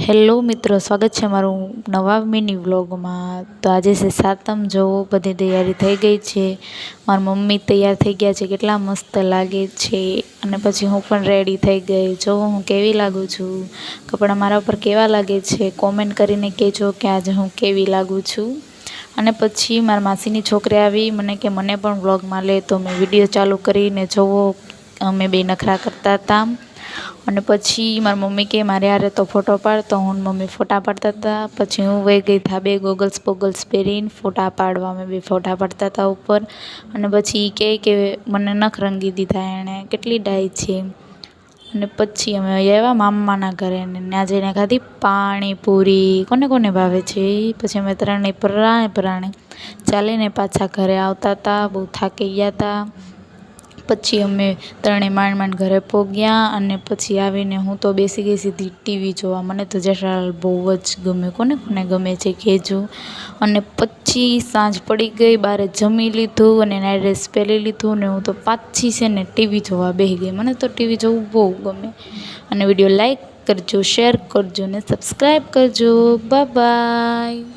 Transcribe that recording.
Hello મિત્રો, સ્વાગત છે મારું નવા મિની વ્લોગમાં। તો આજે છે સાતમ, જોવો બધી તૈયારી થઈ ગઈ છે। મારી મમ્મી તૈયાર થઈ ગયા છે, કેટલા મસ્ત લાગે છે। અને પછી હું પણ રેડી થઈ ગઈ। જોવો હું કેવી લાગું છું, કપડાં મારા ઉપર કેવા લાગે છે કોમેન્ટ કરીને કહેજો કે આજે હું કેવી લાગું છું। અને પછી મારા માસીની છોકરી આવી, મને કે મને પણ વ્લોગમાં લે, તો મેં વિડીયો ચાલુ કરીને જોવો અમે બે નખરા કરતા હતા। અને પછી મારી મમ્મી કે મારે હારે તો ફોટો પાડ, તો હું મમ્મી ફોટા પાડતા હતા। પછી હું વહી ગઈ ધાબે ગોગલ્સ પહેરીને ફોટા પાડવા, અમે બે ફોટા પાડતા હતા ઉપર। અને પછી એ કે મને નખ રંગી દીધા એણે, કેટલી ડાય છે। અને પછી અમે આવ્યા મામાના ઘરે, ને ત્યાં જઈને ખાધી પાણીપુરી, કોને કોને ભાવે છે। પછી અમે ત્રણેય પરાણે ચાલીને પાછા ઘરે આવતા હતા, બહુ થાકી ગયા હતા। પછી અમે ત્રણેય માંડ ઘરે પહોંચ્યા। અને પછી આવીને હું તો બેસી ગઈ સીધી ટીવી જોવા। મને તો જેઠાલાલ બહુ જ ગમે, કોને કોને ગમે છે કહેજો। અને પછી સાંજ પડી ગઈ, બારે જમી લીધું અને નાઇટ ડ્રેસ પહેરી લીધું, ને હું તો પાછી છે ને ટીવી જોવા બેસી ગઈ। મને તો ટીવી જોવું બહુ ગમે। અને વિડીયો લાઈક કરજો, શેર કરજો ને સબસ્ક્રાઈબ કરજો। Bye bye.